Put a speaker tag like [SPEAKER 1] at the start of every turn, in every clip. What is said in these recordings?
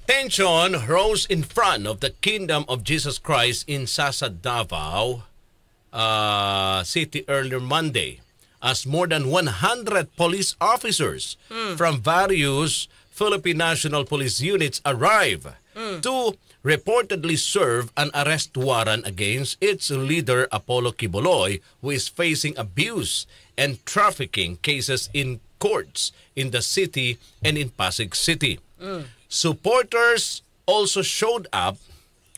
[SPEAKER 1] Tension rose in front of the Kingdom of Jesus Christ in Sasa, Davao City earlier Monday as more than 100 police officers from various Philippine National Police units arrive to reportedly serve an arrest warrant against its leader Apollo Quiboloy, who is facing abuse and trafficking cases in courts in the city and in Pasig City. Supporters also showed up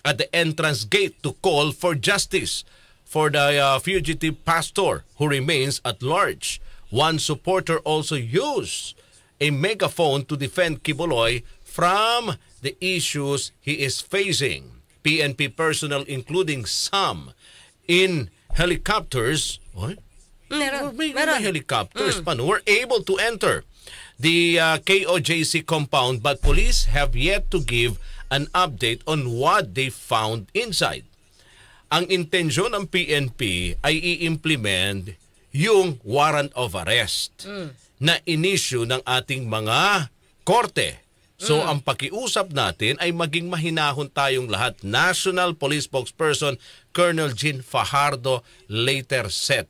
[SPEAKER 1] at the entrance gate to call for justice for the fugitive pastor who remains at large. One supporter also used a megaphone to defend Quiboloy from the issues he is facing. PNP personnel, including some in helicopters, may helicopters pa, no, were able to enter the KOJC compound, but police have yet to give an update on what they found inside. Ang intensyon ng PNP ay i-implement yung warrant of arrest na inisyu ng ating mga korte. So ang pakiusap natin ay maging mahinahon tayong lahat. National Police Spokesperson Colonel Jean Fajardo later said.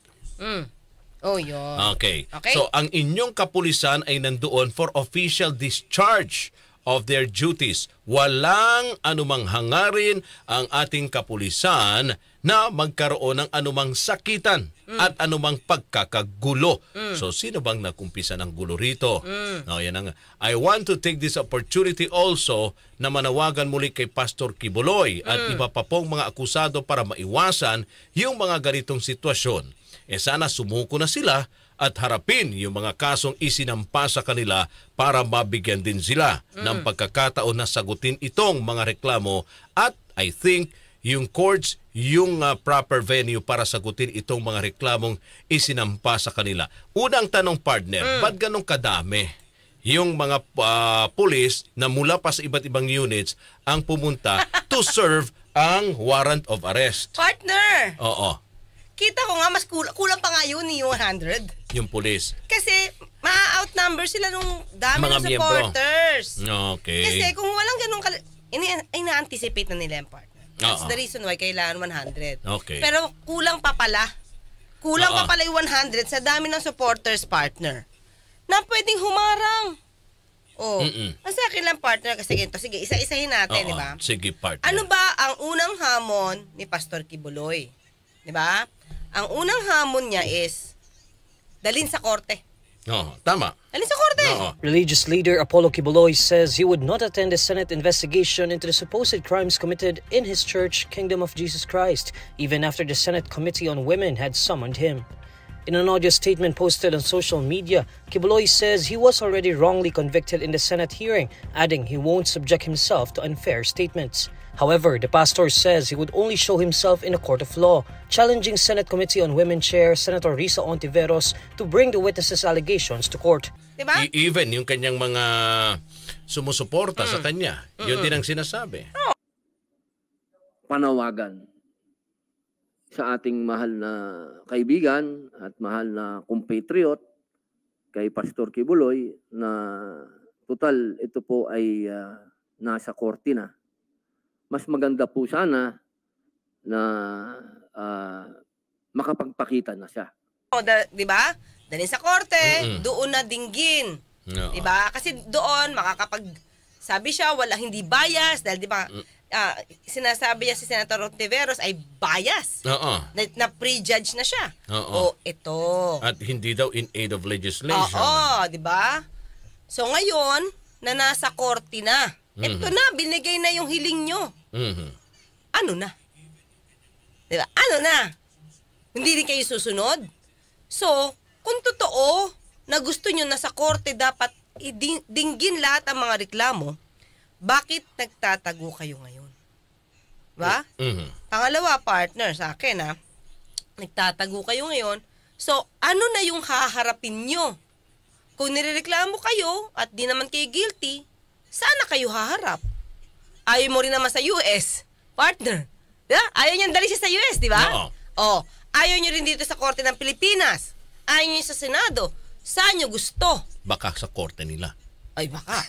[SPEAKER 2] Oh, yun.
[SPEAKER 1] Okay. So ang inyong kapulisan ay nandoon for official discharge of their duties. Walang anumang hangarin ang ating kapulisan na magkaroon ng anumang sakitan at anumang pagkakagulo. So sino bang nakumpisa ng gulo rito? Yan ang, I want to take this opportunity also na manawagan muli kay Pastor Quiboloy at iba pa pong mga akusado para maiwasan yung mga ganitong sitwasyon. Sana sumuko na sila at harapin yung mga kasong isinampa sa kanila para mabigyan din sila ng pagkakataon na sagutin itong mga reklamo. At I think yung courts, yung proper venue para sagutin itong mga reklamong isinampa sa kanila. Unang tanong, partner, ba't ganun kadami yung mga police na mula pa sa iba't ibang units ang pumunta to serve ang warrant of arrest?
[SPEAKER 2] Partner!
[SPEAKER 1] Oo.
[SPEAKER 2] Kita ko nga, mas kulang pa nga yun, yung 100.
[SPEAKER 1] Yung police.
[SPEAKER 2] Kasi, ma-outnumber sila nung dami
[SPEAKER 1] mga
[SPEAKER 2] ng supporters.
[SPEAKER 1] Okay.
[SPEAKER 2] Kasi kung walang ganun, ina-anticipate na nila yung partner. That's the reason why kailangan 100.
[SPEAKER 1] Okay.
[SPEAKER 2] Pero kulang pa pala. Kulang pa pala yung 100 sa dami ng supporters, partner, na pwedeng humarang. Ang sa akin lang, partner, kasi ganito. Sige, isa-isahin natin, di ba?
[SPEAKER 1] Sige, partner.
[SPEAKER 2] Ano ba ang unang hamon ni Pastor Quiboloy? Di ba? Ang unang hamon niya is dalhin sa korte.
[SPEAKER 1] Tama.
[SPEAKER 2] Dalhin sa korte.
[SPEAKER 3] Religious leader Apollo Quiboloy says he would not attend the Senate investigation into the supposed crimes committed in his church, Kingdom of Jesus Christ, even after the Senate Committee on Women had summoned him. In an audio statement posted on social media, Quiboloy says he was already wrongly convicted in the Senate hearing, adding he won't subject himself to unfair statements. However, the pastor says he would only show himself in a court of law, challenging Senate Committee on Women Chair Senator Risa Ontiveros to bring the witnesses' allegations to court.
[SPEAKER 2] Diba?
[SPEAKER 1] Even yung kanyang mga sumusuporta sa kanya, yun din ang sinasabi.
[SPEAKER 4] Panawagan sa ating mahal na kaibigan at mahal na compatriot kay Pastor Quiboloy na total ito po ay nasa korte na. Mas maganda po sana na makapagpakita na siya.
[SPEAKER 2] Di ba? Dalhin sa korte, doon na dinggin. Di ba? Kasi doon sabi siya hindi bias dahil di ba sinasabi niya si Senator Ontiveros ay bias. Na prejudge na siya. Ito.
[SPEAKER 1] At hindi daw in aid of legislation.
[SPEAKER 2] di ba? So ngayon, na nasa korte na. Ito na, binigay na yung hiling nyo. Ano na? Diba? Ano na? Hindi rin kayo susunod? So, kung totoo na gusto nyo na sa korte dapat dinggin lahat ang mga reklamo, bakit nagtatago kayo ngayon? Diba? Pangalawa, partner, sa akin nagtatago kayo ngayon. So, ano na yung haharapin nyo? Kung nirereklamo kayo at di naman kayo guilty, sana kayo haharap? Ayaw mo rin naman sa US, partner. Diba? Ayaw niyang dali siya sa US, di ba? Ayaw niyo rin dito sa Korte ng Pilipinas. Ayaw niyo sa Senado. Saan niyo gusto?
[SPEAKER 1] Baka sa korte nila.
[SPEAKER 2] Ay, baka.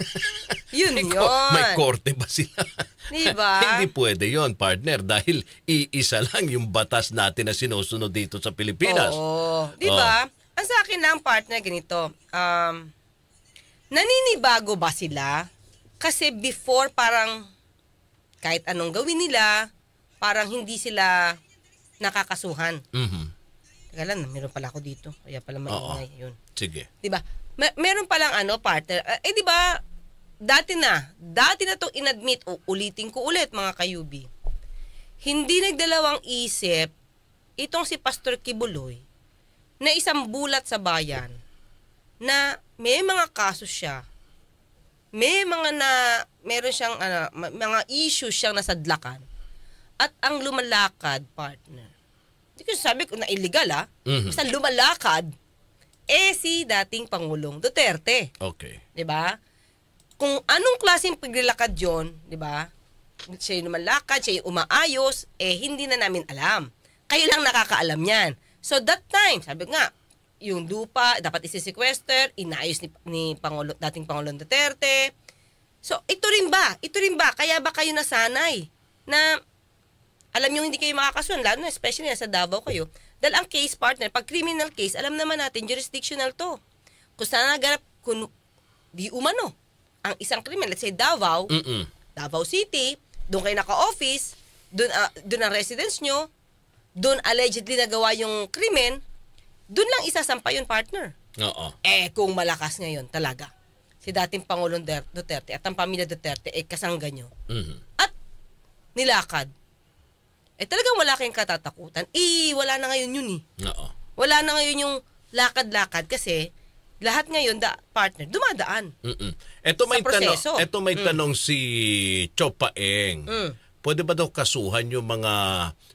[SPEAKER 2] Yun
[SPEAKER 1] May
[SPEAKER 2] yun.
[SPEAKER 1] korte ba sila?
[SPEAKER 2] Diba?
[SPEAKER 1] Hindi pwede yon, partner, dahil iisa lang yung batas natin na sinusunod dito sa Pilipinas.
[SPEAKER 2] Oo. Diba? Ang sa akin lang, partner, ganito. Naninibago ba sila? Kasi before parang kahit anong gawin nila, parang hindi sila nakakasuhan.
[SPEAKER 1] Mhm.
[SPEAKER 2] Teka lang, meron pala ako dito. Kaya pala maingay. Yun.
[SPEAKER 1] Sige.
[SPEAKER 2] Diba? Meron palang partner. Diba, dati na itong inadmit, ulitin ko ulit mga kayubi. Hindi nagdalawang isip itong si Pastor Kibuloy na isang bulat sa bayan na may mga kaso siya. Meron siyang mga issues siyang nasadlakan. At ang lumalakad, partner. Hindi ko sabi ko na illegal Basta lumalakad si dating Pangulong Duterte.
[SPEAKER 1] Okay.
[SPEAKER 2] 'Di ba? Kung anong klaseng paglalakad 'yon, 'di ba? Siya yung lumalakad, siya yung umaayos, hindi na namin alam. Kayo lang nakakaalam niyan. So that time, sabi ko nga, yung lupa dapat isi-sequester, inayos ni dating Pangulong Duterte. So ito rin ba? Kaya ba kayo nasanay na alam nyo hindi kayo makakasuhan, lalo na especially sa Davao kayo? Dahil ang case, partner, pag criminal case, alam naman natin, jurisdictional to. Kung saan naganap, di umano, ang isang criminal, let's say Davao, Davao City, doon kayo naka-office, doon ang residence nyo, doon allegedly nagawa yung krimen, doon lang isasampa yun, partner.
[SPEAKER 1] Oo.
[SPEAKER 2] Kung malakas ngayon, talaga, si dating Pangulong Duterte at ang pamilya Duterte, kasangga nyo. At nilakad. Talagang wala kayong katatakutan. Wala na ngayon yun
[SPEAKER 1] Oo.
[SPEAKER 2] Wala na ngayon yung lakad-lakad kasi lahat ngayon, partner, dumadaan.
[SPEAKER 1] Ito may
[SPEAKER 2] proseso.
[SPEAKER 1] tanong si Chopaeng. Pwede ba daw kasuhan yung mga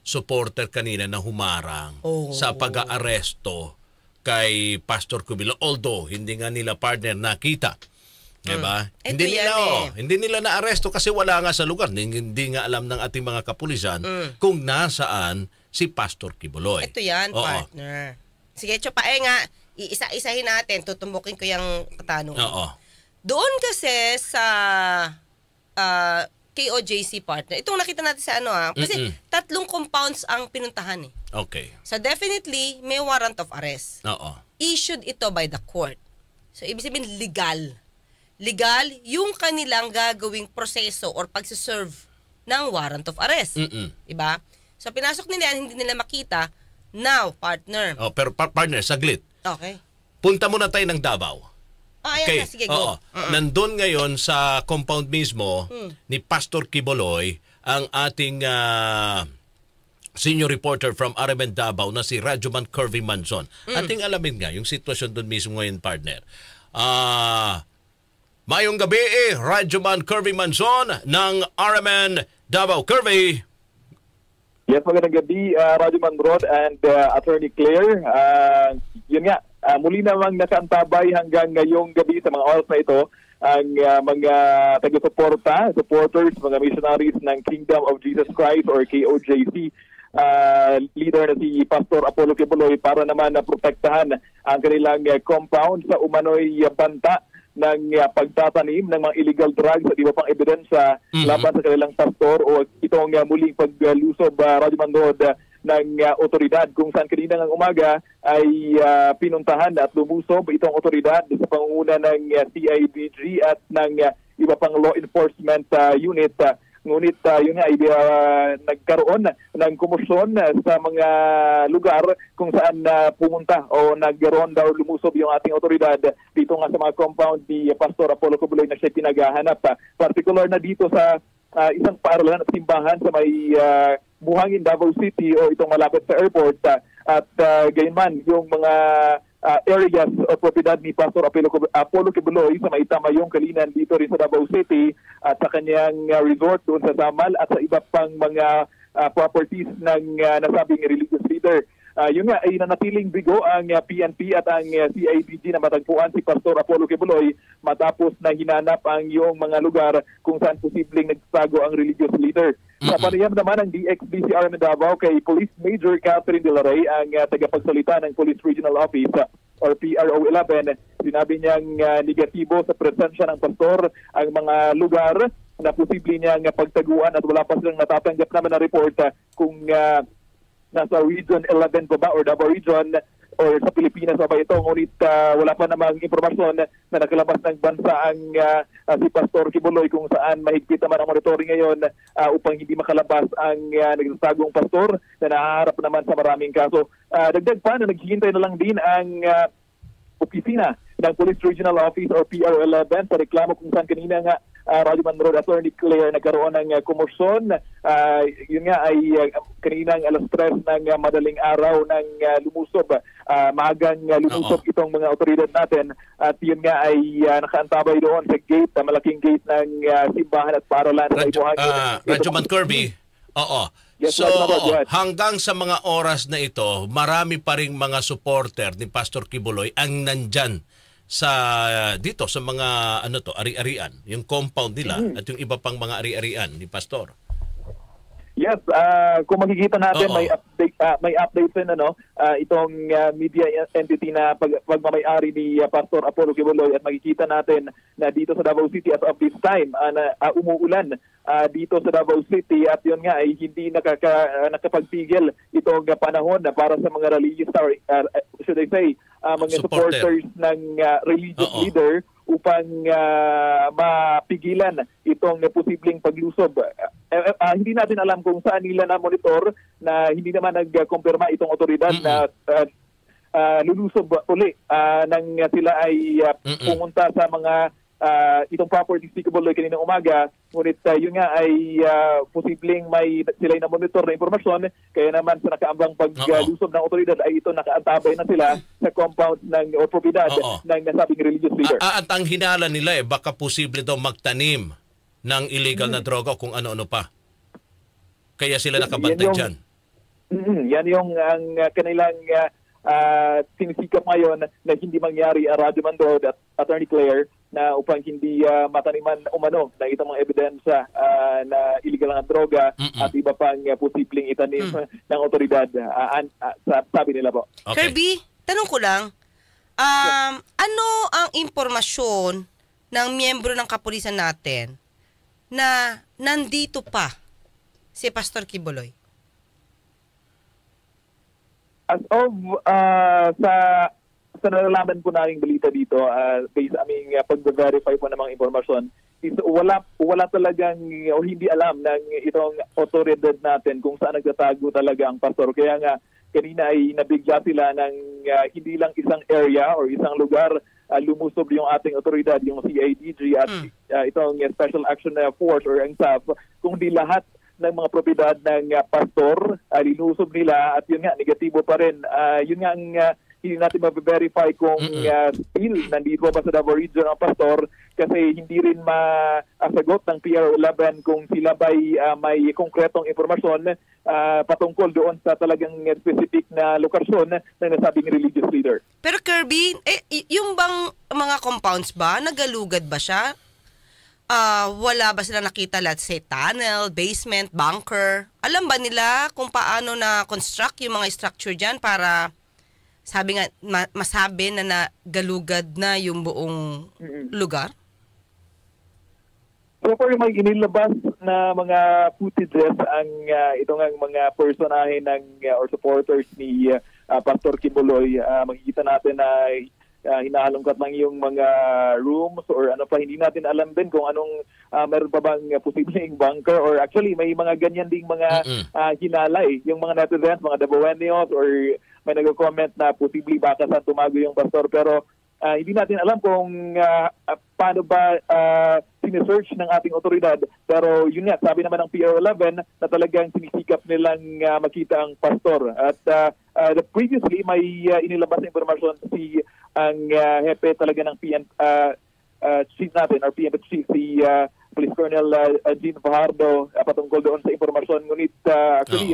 [SPEAKER 1] supporter kanina na humarang sa pag-aaresto kay Pastor Kibuloy? Although, hindi nga nila, partner, nakita. Diba? Hindi nila na-aresto kasi wala nga sa lugar. Hindi nga alam ng ating mga kapulisan kung nasaan si Pastor Kibuloy.
[SPEAKER 2] Ito yan, partner. Sige, Chopaeng nga, iisa-isahin natin, tutumbukin ko yung katanungan.
[SPEAKER 1] Oo.
[SPEAKER 2] Doon kasi sa KOJC, partner, itong nakita natin sa kasi 3 compounds ang pinuntahan
[SPEAKER 1] Okay.
[SPEAKER 2] So definitely, may warrant of arrest.
[SPEAKER 1] Oo.
[SPEAKER 2] Issued ito by the court. So ibig sabihin, legal yung kanilang gagawing proseso or pagsiserve ng warrant of arrest. Diba? So pinasok nila, hindi nila makita. Now, partner.
[SPEAKER 1] Pero partner, saglit.
[SPEAKER 2] Okay.
[SPEAKER 1] Punta muna tayo ng Davao.
[SPEAKER 2] Ayan na, sige, go.
[SPEAKER 1] Nandun ngayon sa compound mismo ni Pastor Kibuloy ang ating senior reporter from RMN Davao na si Rajuman Curvy Manzon. Ating alamin nga yung sitwasyon doon mismo ngayon, partner. Mayong gabi, Rajuman Curvy Manzon ng RMN Davao. Curvy!
[SPEAKER 5] Yes, magandang gabi, Rajuman Rod and Attorney Claire. Yun nga, muli namang nakaantabay hanggang ngayong gabi sa mga oras na ito ang mga supporters, mga missionaries ng Kingdom of Jesus Christ or KOJC leader na si Pastor Apollo Kibuloy para naman na protektahan ang kanilang compound sa umano'y banta ng pagtatanim ng mga illegal drugs at iba pang ebidensya laban sa kanilang pastor o itong muling paglusob, Rajuman Rod, ng otoridad kung saan kanina ng umaga ay pinuntahan at lumusob itong otoridad sa pangunguna ng CIDG at ng iba pang law enforcement unit. Ngunit yun nga, nagkaroon ng komosyon sa mga lugar kung saan pumunta o nagkaroon daw lumusob yung ating otoridad dito nga sa mga compound ni Pastor Apollo Kibuloy na siya pinaghahanap. Particular na dito sa isang paaralan at simbahan sa may Buhangin, Davao City o itong malapit sa airport at gayunman yung mga areas o propiedad ni Pastor Apollo Kibuloy sa Maitamayong Kalinan dito rin sa Davao City at sa kanyang resort doon sa Samal at sa iba pang mga properties ng nasabing religious leader. Yun nga ay nanatiling bigo ang PNP at ang CIDG na matagpuan si Pastor Apollo Kibuloy matapos na hinanap ang iyong mga lugar kung saan posibleng nagtago ang religious leader. Sa panayam naman ng DXBCR ng Davao kay Police Major Catherine De La Rey, ang tagapagsalita ng Police Regional Office or PRO 11, Sinabi niyang negatibo sa presensya ng pastor ang mga lugar na posible niyang pagtaguan at wala pa silang natatanggap naman na report kung nasa Region 11 pa ba or Davao Region or sa Pilipinas pa ba ito. Ngunit wala pa namang impormasyon na nakalabas ng bansa ang si Pastor Kibuloy kung saan mahigpit naman ang monitoring ngayon upang hindi makalabas ang nagsasagong pastor na nahaharap naman sa maraming kaso. Dagdag pa na naghihintay na lang din ang opisina ng Police Regional Office or PRO11 sa reklamo kung saan kanina nga Radyo Man Road Attorney Claire nagkaroon ng komosyon. Yun nga ay kaninang alas 3 ng madaling araw ng lumusob. Maagang lumusob itong mga otoridad natin at yun nga ay nakaantabay doon sa gate, malaking gate ng simbahan at paralan.
[SPEAKER 1] Radyo Man Kirby, oo.
[SPEAKER 5] Yes,
[SPEAKER 1] so,
[SPEAKER 5] yes.
[SPEAKER 1] hanggang sa mga oras na ito, marami pa ring mga supporter ni Pastor Kibuloy ang nandyan sa dito sa mga ari-arian, yung compound nila at yung iba pang mga ari-arian ni Pastor.
[SPEAKER 5] Yes, kung makikita natin may update din itong media entity na pagmamay-ari ni Pastor Apollo Kibuloy at makikita natin na dito sa Davao City as of this time umuulan dito sa Davao City at yun nga ay hindi nakapagpigil itong panahon para sa mga religious should I say mga supporters ng religious leader upang mapigilan itong posibleng paglusob. Hindi natin alam kung saan nila na-monitor na hindi naman nag-kumpirma itong otoridad na lulusob uli nang sila ay pumunta sa mga itong property si Kibuloy kaninang umaga. Ngunit yun nga ay posibleng may sila'y na-monitor na impormasyon kaya naman sa nakaambang paglusob ng otoridad ay ito nakaantabay na sila sa compound ng o propiedad ng nasabing religious leader.
[SPEAKER 1] At ang hinala nila baka posible daw magtanim ng illegal na droga kung ano-ano pa. Kaya sila nakabantay dyan.
[SPEAKER 5] Yan yung ang kanilang sinisikap ngayon na hindi mangyari Radyo Man Road at Attorney Claire na upang hindi mataniman umano na itong mga ebidensya na illegal na droga at iba pang posibleng itanim ng otoridad. Sabi nila po.
[SPEAKER 2] Okay. Kirby, tanong ko lang, ano ang impormasyon ng miyembro ng kapulisan natin na nandito pa si Pastor Kibuloy?
[SPEAKER 5] As of sa nalalaman po namin balita dito, based sa aming pag-verify po ng mga impormasyon, is wala talagang o hindi alam ng itong otoridad natin kung saan nagtatago talaga ang pastor. Kaya nga kanina ay nabigla sila ng hindi lang isang area or isang lugar. Lumusob yung ating otoridad, yung CIDG at itong Special Action Force or ang SAF, kung di lahat ng mga propiedad ng pastor, linusob nila at yun nga, negatibo pa rin. Yun nga ang hindi natin ma-verify kung still nandito pa sa Davao Region ang pastor kasi hindi rin masagot ng PR11 kung sila ba'y may konkretong impormasyon patungkol doon sa talagang specific na lokasyon ng nasabing religious leader.
[SPEAKER 2] Pero Kirby, yung bang mga compounds ba, nagalugad ba siya? Wala ba sila nakita, let's say, tunnel, basement, bunker? Alam ba nila kung paano na-construct yung mga structure dyan para, sabi nga, masabi na nagalugad na yung buong lugar?
[SPEAKER 5] So far, may inilabas na mga footages ang itong ang mga personahe ng or supporters ni Pastor Kibuloy. Makikita natin na hinahalongkat lang yung mga rooms or ano pa, hindi natin alam din kung anong meron pa bang posibleng bunker or actually may mga ganyan ding mga hinalay. Yung mga netizens, mga Davaoenos or may nag-comment na posibleng baka saan tumago yung pastor pero hindi natin alam kung paano ba sinesearch ng ating otoridad. Pero yun nga, sabi naman ng PR11 na talagang sinisikap nilang makita ang pastor. At previously, may inilabas na informasyon si ang hepe talaga ng chief natin, or PNP chief, si Police Colonel Jean Fajardo patungkol doon sa informasyon. Ngunit actually,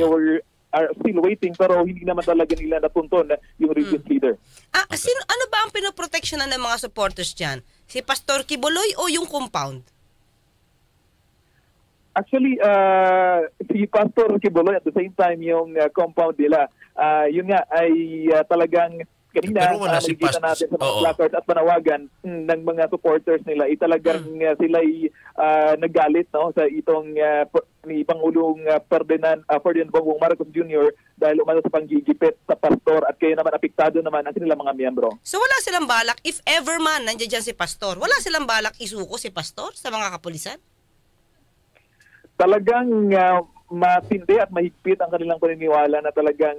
[SPEAKER 5] are still waiting pero hindi naman talaga nila natunton yung religious leader.
[SPEAKER 2] Ano ba ang pinoproteksyonan ng mga supporters dyan? Si Pastor Kibuloy o yung compound?
[SPEAKER 5] Actually, si Pastor Kibuloy at the same time yung compound nila, yun nga ay talagang kanina,
[SPEAKER 1] Pero wala si
[SPEAKER 5] makikita natin sa mga placards at panawagan ng mga supporters nila, talagang sila'y naggalit, no, sa itong ni Pangulong Ferdinand Bongbong Marcos Jr. dahil umano sa panggigipit sa pastor at kaya naman apektado naman ang kanilang mga miyembro.
[SPEAKER 2] So wala silang balak, if ever man nandiyan dyan si pastor, wala silang balak isuko si pastor sa mga kapulisan?
[SPEAKER 5] Talagang matindi at mahigpit ang kanilang paniniwala na talagang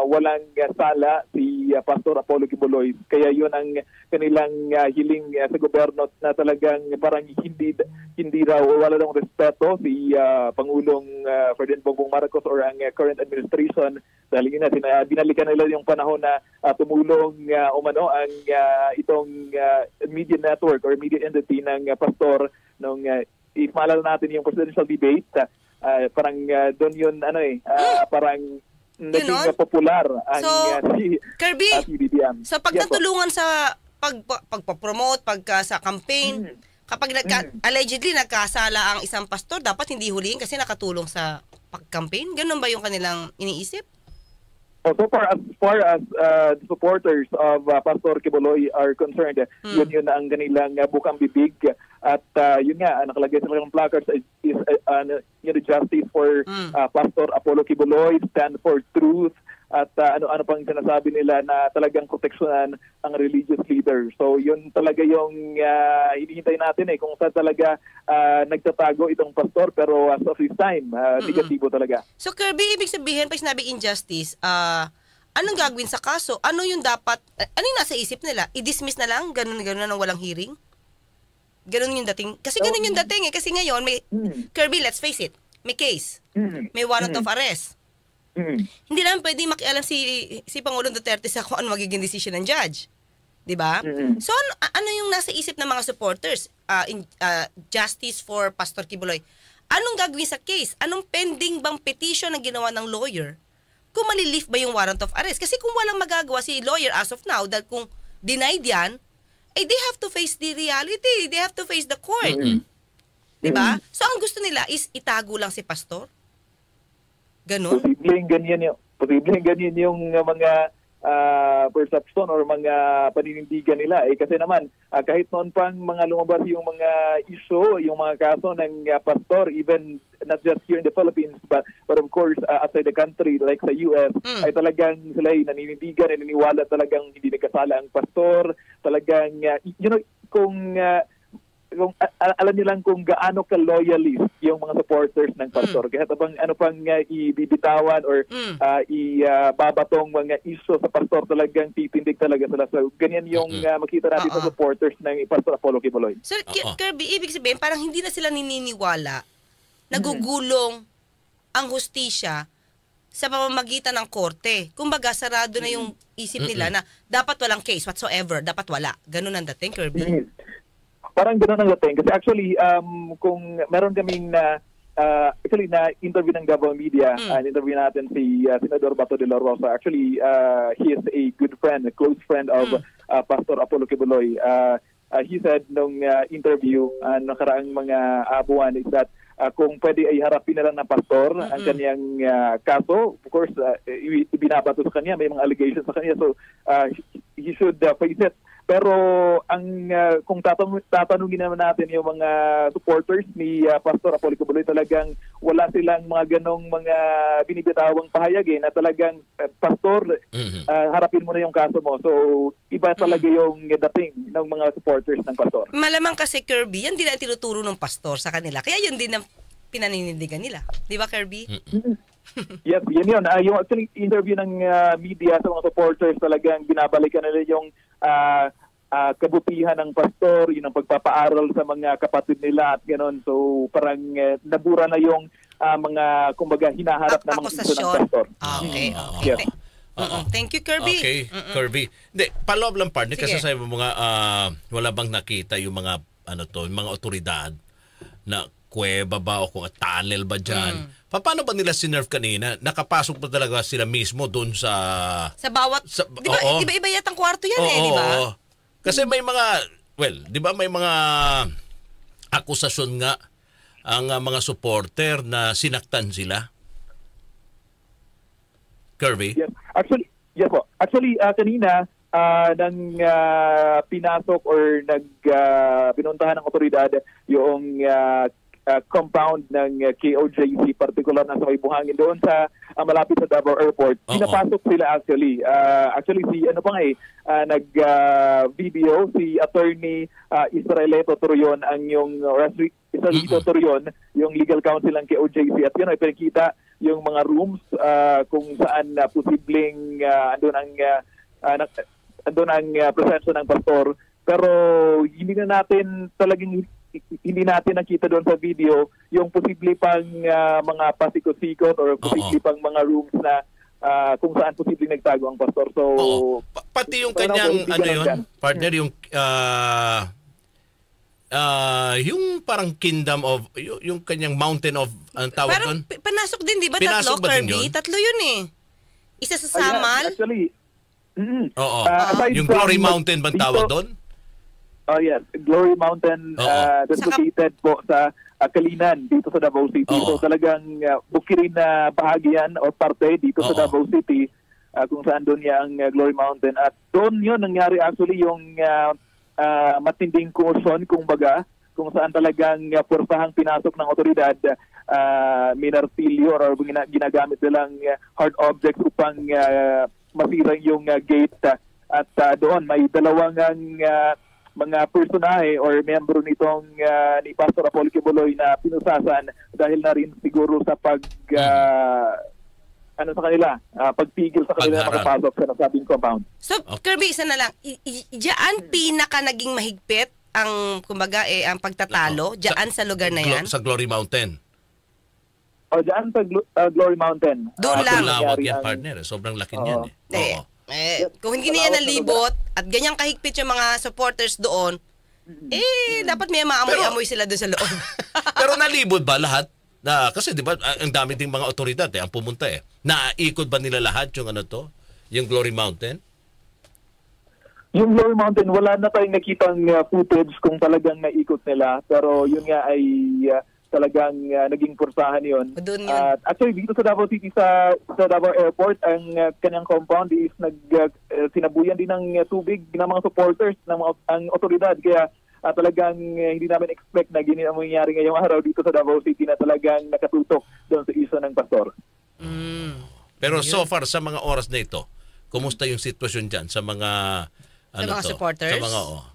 [SPEAKER 5] walang sala si Pastor Apollo Kibuloy. Kaya yun ang kanilang hiling sa gobyerno na talagang parang hindi raw wala ng respeto si Pangulong Ferdinand Bongbong Marcos or ang current administration dahil yun na binalikan nila yung panahon na tumulong umano ang itong media network or media entity ng pastor nung if maalala natin yung presidential debate, parang doon yun parang naging popular ang si
[SPEAKER 2] Kirby,
[SPEAKER 5] BBM.
[SPEAKER 2] so pag natulungan sa pagpapromote, sa campaign, kapag allegedly nagkasala ang isang pastor, dapat hindi huliin kasi nakatulong sa pag-campaign? Ganun ba yung kanilang iniisip?
[SPEAKER 5] So far as the supporters of Pastor Kibuloy are concerned, yun ang kanilang bukang bibig. At yun nga, nakalagay sa kanilang placards is justice for Pastor Apollo Kibuloy, stand for truth, at ano pang sinasabi nila na talagang proteksyonan ang religious leader. So yun talaga yung hinihintay natin kung saan talaga nagtatago itong pastor, pero as of this time, negatibo talaga.
[SPEAKER 2] So Kirby, ibig sabihin, pag sinabi injustice, anong gagawin sa kaso? Ano yung yung nasa isip nila? I-dismiss na lang? Ganun nang walang hearing? Ganun yung dating? Kasi ganun yung dating Kasi ngayon, Kirby, let's face it, may case. May warrant of arrest. Hindi naman pwede makialam si Pangulong Duterte sa kung ano magiging decision ng judge. 'Di ba? So ano yung nasa isip ng mga supporters? Justice for Pastor Kibuloy. Anong gagawin sa case? Anong pending bang petition na ginawa ng lawyer? Kung malilift ba yung warrant of arrest? Kasi kung walang magagawa si lawyer as of now, dahil kung denied yan, they have to face the reality. They have to face the court. 'Di ba? So ang gusto nila is itago lang si pastor. Ganon?
[SPEAKER 5] Posibleng ganyan yung mga perception or mga paninindigan nila. Kasi naman, kahit noon pang mga lumabas yung mga issue, yung mga kaso ng pastor, even not just here in the Philippines, but of course, outside the country, like sa US, ay talagang sila ay naninindigan, naniniwala talagang hindi nagkasala ang pastor. Talagang, kung alam niyo lang kung gaano ka-loyalist yung mga supporters ng pastor. Kaya ano pang ibibitawan or ibabatong mga issue sa pastor, talagang titindig talaga sila. So, ganyan yung makita natin sa supporters ng Pastor Apollo Kibuloy.
[SPEAKER 2] So, Kirby, ibig sabihin, parang hindi na sila nininiwala, nagugulong ang hustisya sa pamamagitan ng korte. Kumbaga, sarado na yung isip nila na dapat walang case whatsoever, dapat wala. Ganun ang dating, Kirby.
[SPEAKER 5] Parang gano'n ang dating. Kasi actually, kung meron kaming na interview ng Davao Media, interview natin si Senador Bato de la Rosa. Actually, he is a good friend, a close friend of Pastor Apollo Kibuloy. He said nung interview, nakaraang mga buwan is that kung pwede ay harapin na lang ng pastor ang kanyang kaso. Of course, ibinabato sa kanya, may mga allegations sa kanya. So, he should face it. Pero kung tatanungin naman natin yung mga supporters ni Pastor Apollo Kibuloy, talagang wala silang mga ganong mga binibitawang pahayag na talagang pastor, harapin mo na yung kaso mo. So iba talaga yung dating ng mga supporters ng pastor. Malamang
[SPEAKER 2] kasi, Kirby, yan din ang tinuturo ng pastor sa kanila. Kaya yun din ang pinaninindigan nila. Di ba, Kirby?
[SPEAKER 5] Yes, yan yun. Yung actually interview ng media sa mga supporters, talagang binabalikan nila yung kabutihan ng pastor, yun ang pagpapaaral sa mga kapatid nila at gano'n. So parang nabura na yung mga kumbaga hinaharap na mga iso ng pastor.
[SPEAKER 2] Okay.
[SPEAKER 5] Yes.
[SPEAKER 2] Thank you, Kirby.
[SPEAKER 1] Okay, Kirby. Hindi, follow-up lang partner kasi sabi mo mga wala bang nakita yung mga mga otoridad na kuweba ba o kung tunnel ba dyan. Paano ba nila sinerve kanina? Nakapasok pa talaga sila mismo doon sa
[SPEAKER 2] bawat... Di ba iba yatang kwarto yan di ba?
[SPEAKER 1] Kasi may mga... Well, di ba may mga akusasyon nga ang mga supporter na sinaktan sila? Kirby?
[SPEAKER 5] Yes. Actually, kanina, pinasok or pinuntahan ng otoridad yung compound ng KOJC, particular na sa may buhangin doon sa malapit sa Davao Airport. Pinapasok sila actually. Actually si nag-video si Attorney Israelito Torion ang yung Israelito Torion, yung legal counsel ng KOJC, at yun ay pinakita yung mga rooms kung saan posibleng andun ang presensya ng pastor. Pero hindi natin nakita doon sa video yung posible pang mga pasikot-sikot or posible pang mga rooms na kung saan posibleng nagtago ang pastor. So
[SPEAKER 1] pati yung kanyang partner, yung parang kingdom of yung kanyang mountain of ang tawag doon.
[SPEAKER 2] Panasok din, di ba?
[SPEAKER 1] Pinasok
[SPEAKER 2] Tatlo,
[SPEAKER 1] ba din
[SPEAKER 2] Kirby?
[SPEAKER 1] yun?
[SPEAKER 2] Tatlo yun eh. Isa sa Samal.
[SPEAKER 5] Actually,
[SPEAKER 1] yung Glory Mountain bang tawag doon?
[SPEAKER 5] Oh yes, Glory Mountain that's located po sa Kalinan dito sa Davao City. So talagang bukirin na bahagi yan o parte dito sa Davao City kung saan doon yung Glory Mountain. At doon yun nangyari actually yung matinding kurson kung saan talagang pursahang pinasok ng otoridad, minartilyo or ginagamit nilang hard objects upang masira yung gate. At doon may dalawang mga personahe or membro nitong ni Pastor Apollo Kibuloy na pinusasan dahil na rin siguro sa pagpigil sa kanila na makapasok sa nasabing compound.
[SPEAKER 2] So, Kirby, isa na lang. Diyan pinaka naging mahigpit ang, kumbaga, ang pagtatalo? Diyan sa lugar na yan?
[SPEAKER 1] Sa Glory Mountain.
[SPEAKER 5] Diyan sa Glory Mountain.
[SPEAKER 2] Doon lang.
[SPEAKER 1] Lawak yan, partner. Sobrang laki niyan
[SPEAKER 2] Kung hindi niya nalibot at ganyang kahigpit yung mga supporters doon, dapat may maamoy-amoy sila doon sa loob.
[SPEAKER 1] Pero nalibot ba lahat? Kasi di ba ang dami ding mga otoridad ang pumunta Naikot ba nila lahat yung yung Glory Mountain?
[SPEAKER 5] Yung Glory Mountain, wala na tayong nakitang footage kung talagang naikot nila. Pero yun nga ay talagang naging kursahan yun. Actually, dito sa Davao City, sa Davao Airport, ang kanyang compound is sinabuyan din ng tubig ng mga supporters ng ang otoridad. Kaya talagang hindi namin expect na ganyan ang mangyayari ngayong araw dito sa Davao City na talagang nakatutok doon sa iso ng pastor.
[SPEAKER 1] Pero so far, sa mga oras na ito, kumusta yung sitwasyon dyan sa mga
[SPEAKER 2] supporters?
[SPEAKER 1] Sa mga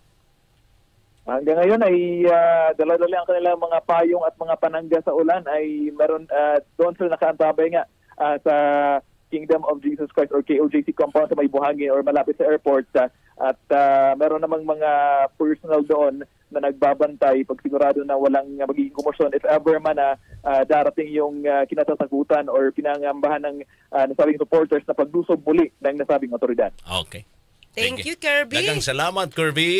[SPEAKER 5] hanggang ngayon ay dala-dala ang kanilang mga payong at mga panangga sa ulan ay meron doon sila nakaantabay nga sa Kingdom of Jesus Christ or KOJC compound sa may buhangin or malapit sa airport at meron namang mga personnel doon na nagbabantay pag sigurado na walang magiging komosyon if ever man na darating yung kinatatakutan or pinangambahan ng nasabing supporters na paglusob muli ng nasabing otoridad.
[SPEAKER 1] Okay.
[SPEAKER 2] Thank you, Kirby.
[SPEAKER 1] Dagang salamat, Kirby.